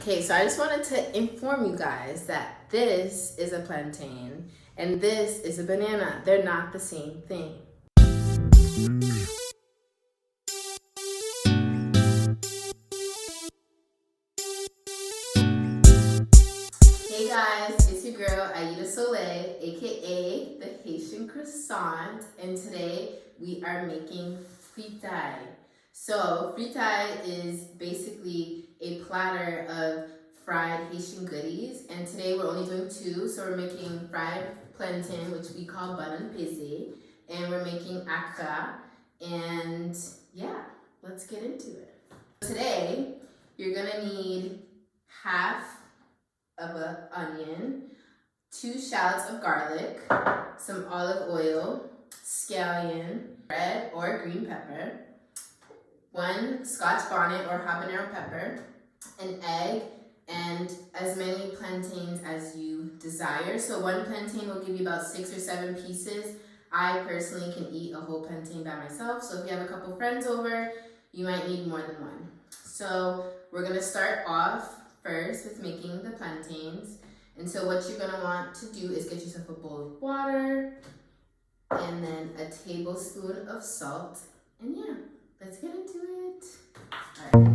Okay, so I just wanted to inform you guys that this is a plantain and this is a banana. They're not the same thing. Hey guys, it's your girl Aida Soleil, aka the Haitian Croissant, and today we are making fritai. So fritai is basically a platter of fried Haitian goodies, and today we're only doing two. So we're making fried plantain, which we call Banann Peze, and we're making Akra, and yeah, let's get into it. Today, you're gonna need half of an onion, 2 shallots of garlic, some olive oil, scallion, red or green pepper, 1 Scotch bonnet or Habanero pepper, an egg, and as many plantains as you desire. So 1 plantain will give you about 6 or 7 pieces. I personally can eat a whole plantain by myself. So if you have a couple friends over, you might need more than 1. So we're gonna start off first with making the plantains. And so what you're gonna want to do is get yourself a bowl of water and then a tablespoon of salt. And yeah, let's get into it. All right.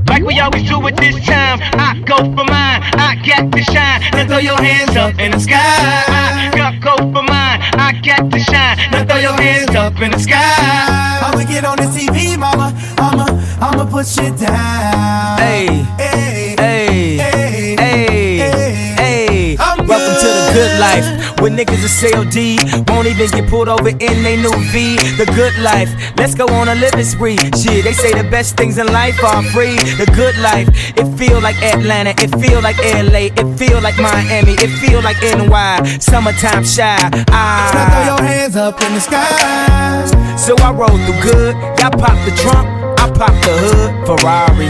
Like we always do at this time, I go for mine, I got to shine. Now throw your hands up in the sky. I go for mine, I got to shine. Now throw your hands up in the sky. I'ma get on this TV, mama. I'ma put shit down. Hey, hey, hey, hey, hey, hey. Welcome to the good life, where niggas are COD, won't even get pulled over in they new V. The good life, let's go on a living spree. Shit, they say the best things in life are free. The good life, it feel like Atlanta, it feel like LA, it feel like Miami, it feel like NY, summertime shy. Now throw your hands up in the sky. So I roll through good, y'all pop the trunk, I pop the hood, Ferrari.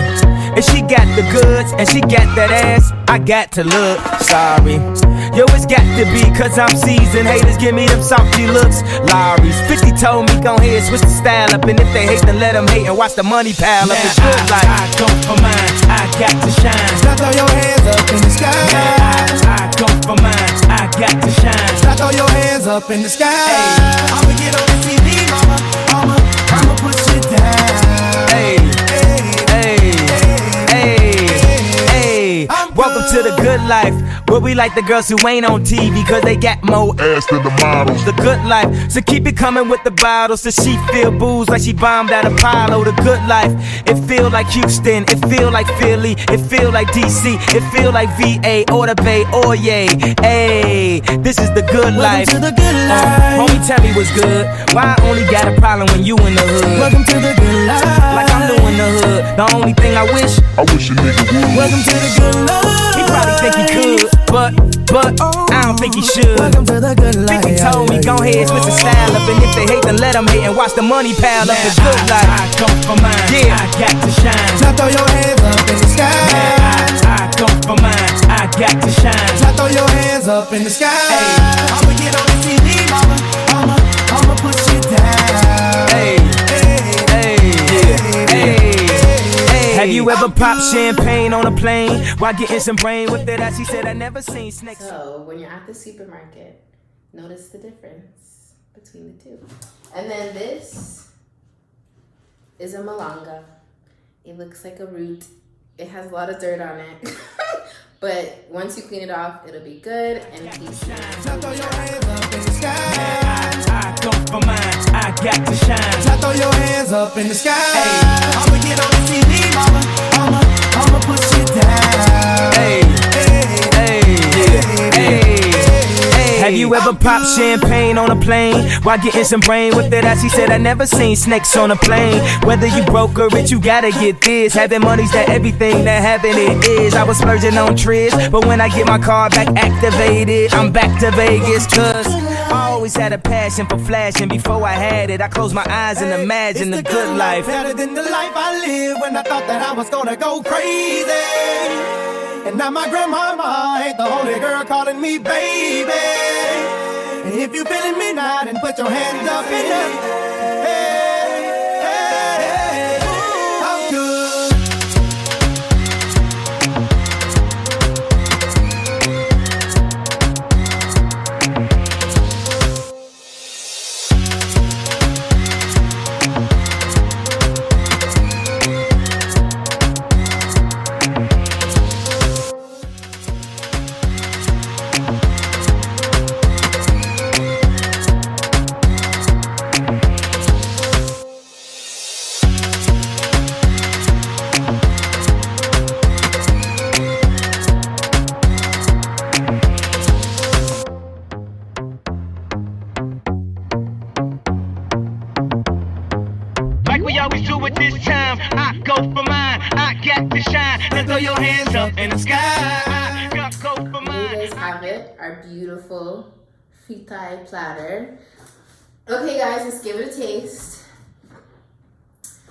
And she got the goods, and she got that ass, I got to look sorry. Yo, it's got to be, cause I'm seasoned. Haters give me them salty looks, Lowry's. 50 told me, gon' ahead, switch the style up. And if they hate, then let them hate and watch the money pile up. It's good like I go for mine, I got to shine. Now throw your hands up in the sky. I go for mine, I got to shine. Now throw your hands up in the sky. I'ma get on the TV, mama. I'ma put shit down. Hey, hey, hey. Welcome to the good life, where we like the girls who ain't on TV, cause they got more ass than the models. The good life, so keep it coming with the bottles, so she feel booze like she bombed at Apollo. The good life, it feel like Houston, it feel like Philly, it feel like DC, it feel like VA or the Bay or yay. Hey, this is the good life. Welcome to the good life. Homie, tell me what's good. Why I only got a problem when you in the hood? Welcome to the good life. Like I'm new in the hood. The only thing I wish a nigga would. Welcome to the good life. he probably think he could, but I don't think he should. Welcome to the good life. 50 told me, gon' ahead, switch the style up. And if they hate, then let them hate and watch the money pile up. The good life, I go for mine, yeah, I got to shine. Now throw your hands up in the sky. I go for mine, I got to shine. Now throw your hands up in the sky. I'ma get on the TV, mama. I'ma put shit down. hey, hey, hey. Have you ever popped champagne on a plane while getting some brain with it? As she said, I never seen snakes. So when you're at the supermarket, notice the difference between the two. And then this is a malanga. It looks like a root. It has a lot of dirt on it. But once you clean it off, it'll be good and tasty. Now throw your hands up in the sky. I go for mine, I got to shine. Now throw your hands up in the sky. I'ma get on the TV, mama. I'ma put shit down. Hey, hey, hey. Have you ever popped champagne on a plane while getting some brain with it? As she said, I never seen snakes on a plane. Whether you broke or rich, you gotta get this. Having money's that everything that having it is. I was splurging on trips, but when I get my car back activated, I'm back to Vegas. Cause I always had a passion for flashing. Before I had it, I closed my eyes and imagined the good life. Better than the life I lived when I thought that I was gonna go crazy. And now my grandmama ain't the only girl calling me baby. And if you feeling me now, then put your hands up in the hey, hey, hey. I'm good. throw your hands up in the sky. Go for Here mine. you guys have it, our beautiful fritai platter. Okay guys, let's give it a taste.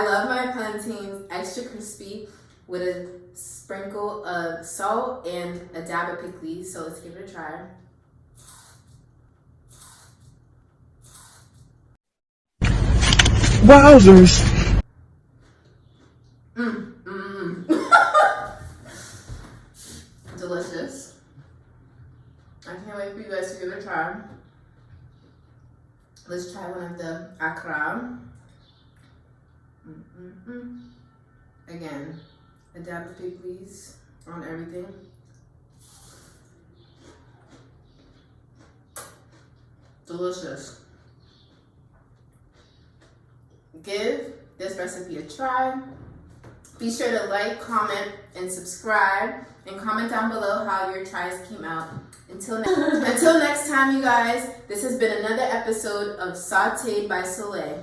I love my plantains extra crispy with a sprinkle of salt and a dab of pickles, so let's give it a try. Wowzers. Delicious. I can't wait for you guys to give it a try. Let's try one of the Akra. Again, a dab of pickles on everything. Delicious. Give this recipe a try. Be sure to like, comment, and subscribe. And comment down below how your tries came out. Until next time, you guys, this has been another episode of Sauteed by Soleil.